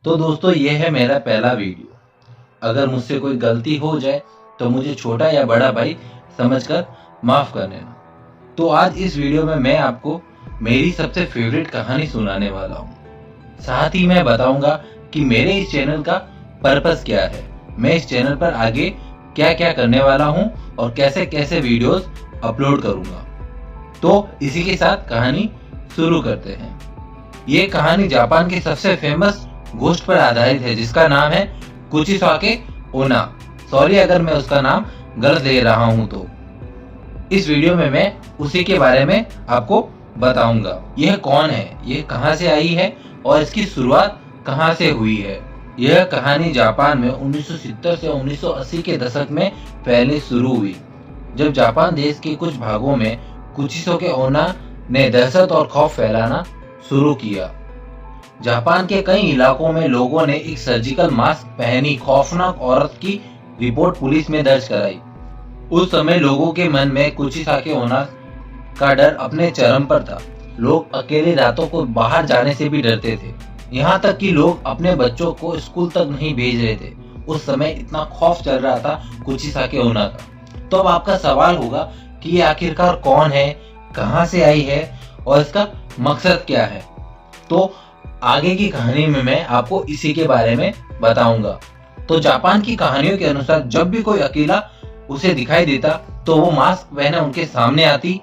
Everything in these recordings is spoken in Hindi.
तो दोस्तों ये है मेरा पहला वीडियो। अगर मुझसे कोई गलती हो जाए तो मुझे छोटा या बड़ा भाई समझकर माफ कर देना। तो आज इस वीडियो में मैं आपको मेरी सबसे फेवरेट कहानी सुनाने वाला हूँ। साथ ही मैं बताऊंगा कि मेरे इस चैनल का पर्पस क्या है, मैं इस चैनल पर आगे क्या क्या करने वाला हूँ और कैसे कैसे वीडियोस अपलोड करूंगा। तो इसी के साथ कहानी शुरू करते हैं। ये कहानी जापान के सबसे फेमस घोस्ट पर आधारित है जिसका नाम है कुचिसाके ओना। सॉरी अगर मैं उसका नाम गलत ले रहा हूं। तो इस वीडियो में मैं उसी के बारे में आपको बताऊंगा। यह कौन है, यह कहां से आई है और इसकी शुरुआत कहां से हुई है। यह कहानी जापान में 1970 से 1980 के दशक में पहले शुरू हुई, जब जापान देश के कुछ भागों में कुचिसाके ओना ने दहशत और खौफ फैलाना शुरू किया। जापान के कई इलाकों में लोगों ने एक सर्जिकल मास्क पहनी खौफनाक औरत की रिपोर्ट पुलिस में दर्ज कराई। उस समय लोगों के मन में कुचिसाके ओना का डर अपने चरम पर था। लोग अकेले रातों को बाहर जाने से भी डरते थे, यहाँ तक कि लोग अपने बच्चों को स्कूल तक नहीं भेज रहे थे। उस समय इतना खौफ चल रहा था कुचिसाके ओना का। तो अब आपका सवाल होगा कि ये आखिरकार कौन है, कहां से आई है और इसका मकसद क्या है। तो आगे की कहानी में मैं आपको इसी के बारे में बताऊंगा। तो जापान की कहानियों के अनुसार जब भी कोई अकेला उसे दिखाई देता तो वो मास्क पहने उनके सामने आती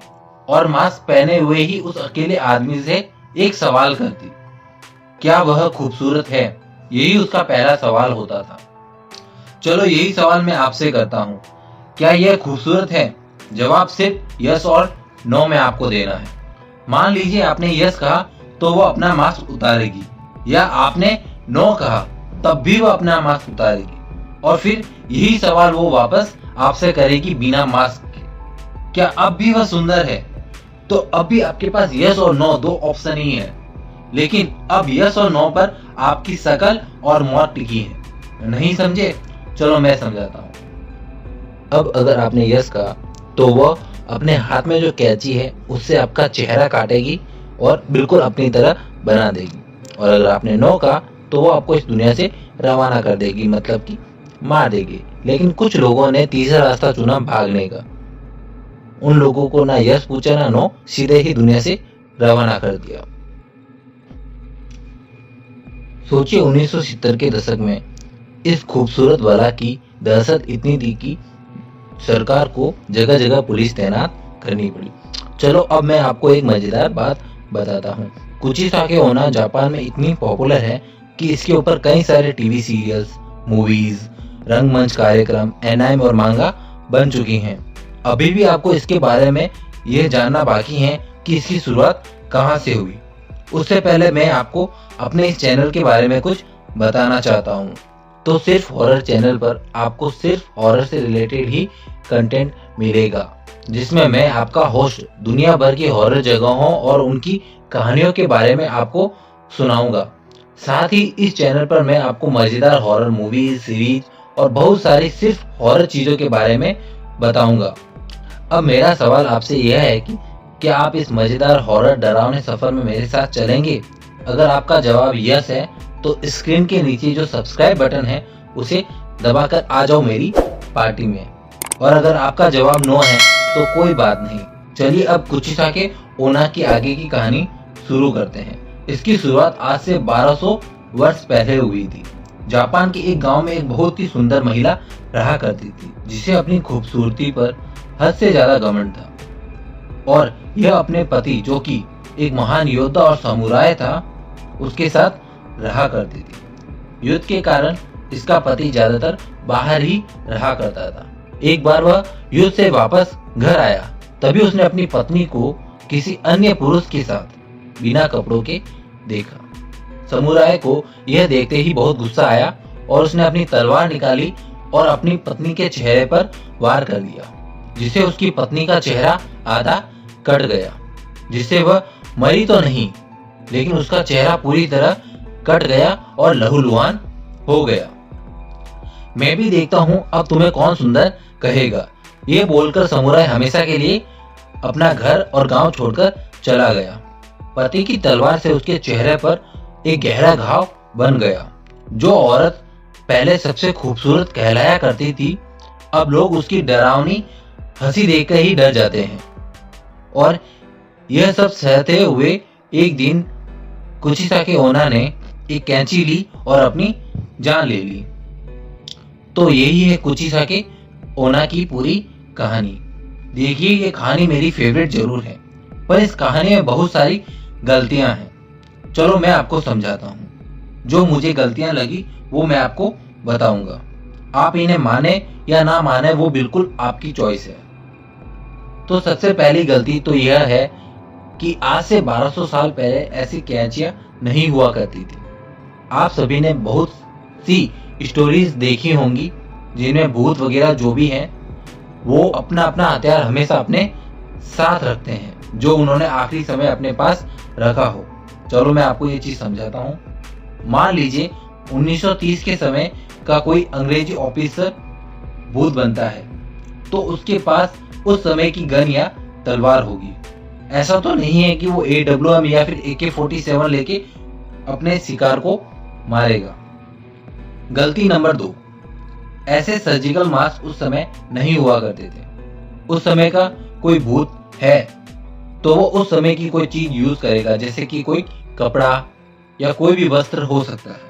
और मास्क पहने हुए ही उस अकेले आदमी से एक सवाल करती, क्या वह खूबसूरत है। यही उसका पहला सवाल होता था। चलो यही सवाल मैं आपसे करता हूँ, क्या यह खूबसूरत है। जवाब सिर्फ यस और नो में आपको देना है। मान लीजिए आपने यस कहा तो वो अपना मास्क उतारेगी, या आपने नो कहा तब भी वो अपना मास्क उतारेगी, और फिर यही सवाल वो वापस आपसे करेगी बिना मास्क के, क्या अब भी वह सुंदर है। तो अब भी आपके पास यस और नो दो ऑप्शन ही है, लेकिन अब यस और नो पर आपकी शकल और मौत टिकी है। नहीं समझे? चलो मैं समझाता हूँ। अब अगर आपने यस कहा तो वह अपने हाथ में जो कैंची है उससे आपका चेहरा काटेगी और बिल्कुल अपनी तरह बना देगी, और अगर आपने नो कहा तो वो आपको इस दुनिया से रवाना कर देगी, मतलब कि मार देगी। लेकिन कुछ लोगों ने तीसरा रास्ता चुना, भागने का। उन लोगों को ना यस पूछा ना नो, सीधे ही दुनिया से रवाना कर दिया। सोचिए 1970 के दशक में इस खूबसूरत बाला की दहशत इतनी थी कि सरकार को जगह जगह पुलिस तैनात करनी पड़ी। चलो अब मैं आपको एक मजेदार बात बताता हूँ। कुचिसाके ओना जापान में इतनी पॉपुलर है कि इसके ऊपर कई सारे टीवी सीरियल्स, मूवीज, रंगमंच कार्यक्रम, एनाइम और मांगा बन चुकी हैं। अभी भी आपको इसके बारे में यह जानना बाकी है कि इसकी शुरुआत कहाँ से हुई। उससे पहले मैं आपको अपने इस चैनल के बारे में कुछ बताना चाहता हूँ। तो सिर्फ हॉरर चैनल पर आपको सिर्फ हॉरर से रिलेटेड ही कंटेंट मिलेगा, जिसमें मैं आपका होस्ट दुनिया भर की हॉरर जगहों और उनकी कहानियों के बारे में आपको सुनाऊंगा। साथ ही इस चैनल पर मैं आपको मजेदार हॉरर मूवीज, सीरीज और बहुत सारी सिर्फ हॉरर चीजों के बारे में बताऊंगा। अब मेरा सवाल आपसे यह है कि क्या आप इस मजेदार हॉरर डरावने सफर में मेरे साथ चलेंगे। अगर आपका जवाब यस है तो स्क्रीन के नीचे जो सब्सक्राइब बटन है उसे दबाकर आ जाओ मेरी पार्टी में, और अगर आपका जवाब नो है तो कोई बात नहीं। चलिए अब कुचिसाके ओना की आगे की कहानी शुरू करते हैं। इसकी शुरुआत आज से 1200 वर्ष पहले हुई थी। जापान के एक गांव में एक बहुत ही सुंदर महिला रहा करती थी, जिसे अपनी खूबसूरती पर हद से ज्यादा घमंड था, और यह अपने पति जो कि एक महान योद्धा और समुराय था उसके साथ रहा करती थी। युद्ध के कारण इसका पति ज्यादातर बाहर ही रहा करता था। एक बार वह युद्ध से वापस घर आया, तभी उसने अपनी पत्नी को किसी अन्य पुरुष के साथ बिना कपड़ों के देखा। समुराय को यह देखते ही बहुत गुस्सा आया और उसने अपनी तलवार निकाली और अपनी पत्नी के चेहरे पर वार कर दिया, जिससे उसकी पत्नी का चेहरा आधा कट गया। जिससे वह मरी तो नहीं, लेकिन उसका चेहरा पूरी तरह कट गया और लहूलुहान हो गया। मैं भी देखता हूँ अब तुम्हें कौन सुंदर कहेगा। ये बोलकर समुराय हमेशा के लिए अपना घर और गांव छोड़कर चला गया। पति की तलवार से उसके चेहरे पर एक गहरा घाव बन गया जो औरत पहले सबसे खूबसूरत कहलाया करती थी, अब लोग उसकी डरावनी हंसी देखकर ही डर जाते हैं। और यह सब सहते हुए एक दिन कुचिसाकी ओना ने एक कैंची ली और अपनी जान ले ली। तो यही है कुचिसाकी ओना की पूरी कहानी। देखिए, ये कहानी मेरी फेवरेट जरूर है, पर इस कहानी में बहुत सारी गलतियां हैं। चलो मैं आपको समझाता हूँ। जो मुझे गलतियां लगी वो मैं आपको बताऊंगा। आप इन्हें माने या ना माने वो बिल्कुल आपकी चॉइस है। तो सबसे पहली गलती तो यह है कि आज से 1200 साल पहले ऐसी कैंचियां नहीं हुआ करती थी। आप सभी ने बहुत सी स्टोरीज देखी होंगी जिनमें भूत वगैरह जो भी हैं वो अपना अपना हथियार हमेशा अपने साथ रखते हैं, जो उन्होंने आखिरी समय अपने पास रखा हो। चलो मैं आपको ये चीज समझाता हूँ। मान लीजिए 1930 के समय का कोई अंग्रेजी ऑफिसर भूत बनता है, तो उसके पास उस समय की गन या तलवार होगी। ऐसा तो नहीं है कि वो AWM या फिर AK-47 लेके अपने शिकार को मारेगा। गलती नंबर 2, ऐसे सर्जिकल मास्क उस समय नहीं हुआ करते थे। उस समय का कोई भूत है तो वो उस समय की कोई चीज यूज करेगा, जैसे कि कोई कपड़ा या कोई भी वस्त्र हो सकता है।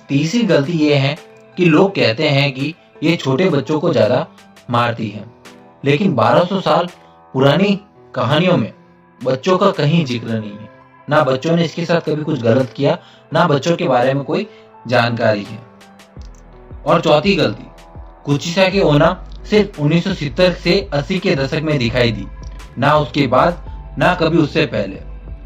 तीसरी गलती ये है कि लोग कहते हैं कि ये छोटे बच्चों को ज्यादा मारती है, लेकिन 1200 साल पुरानी कहानियों में बच्चों का कहीं जिक्र नहीं है। ना बच्चों ने इसके साथ कभी कुछ गलत किया, ना बच्चों के बारे में कोई जानकारी है। और चौथी गलती, कुचिसाकी ओना सिर्फ 1970 से 80 के दशक में दिखाई दी, ना उसके बाद ना कभी उससे पहले।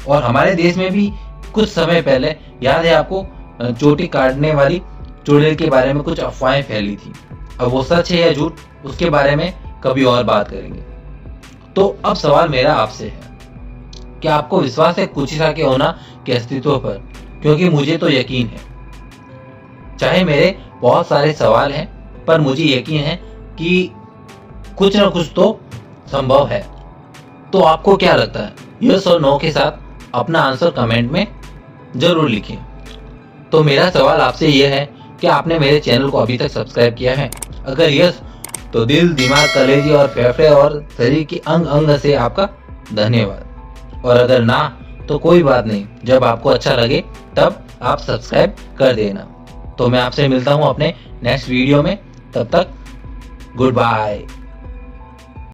और हमारे देश में भी कुछ समय पहले याद है आपको, चोटी काटने वाली चुड़ैल के बारे में कुछ अफवाहें फैली थी। अब वो सच है या झूठ, उसके बारे में कभी और बात करेंगे। तो अब सवाल मेरा आपसे है, क्या आपको विश्वास है कुचिसाकी ओना के अस्तित्व पर? क्योंकि मुझे तो यकीन है। चाहे मेरे बहुत सारे सवाल हैं, पर मुझे यकीन है कि कुछ ना कुछ तो संभव है। तो आपको क्या लगता है? यस और नो के साथ अपना आंसर कमेंट में जरूर लिखें। तो मेरा सवाल आपसे यह है कि आपने मेरे चैनल को अभी तक सब्सक्राइब किया है? अगर यस, तो दिल, दिमाग, कलेजे और फेफड़े और शरीर के अंग अंग से आपका धन्यवाद। और अगर ना, तो कोई बात नहीं, जब आपको अच्छा लगे तब आप सब्सक्राइब कर देना। तो मैं आपसे मिलता हूँ अपने नेक्स्ट वीडियो में। तब तक गुड बाय।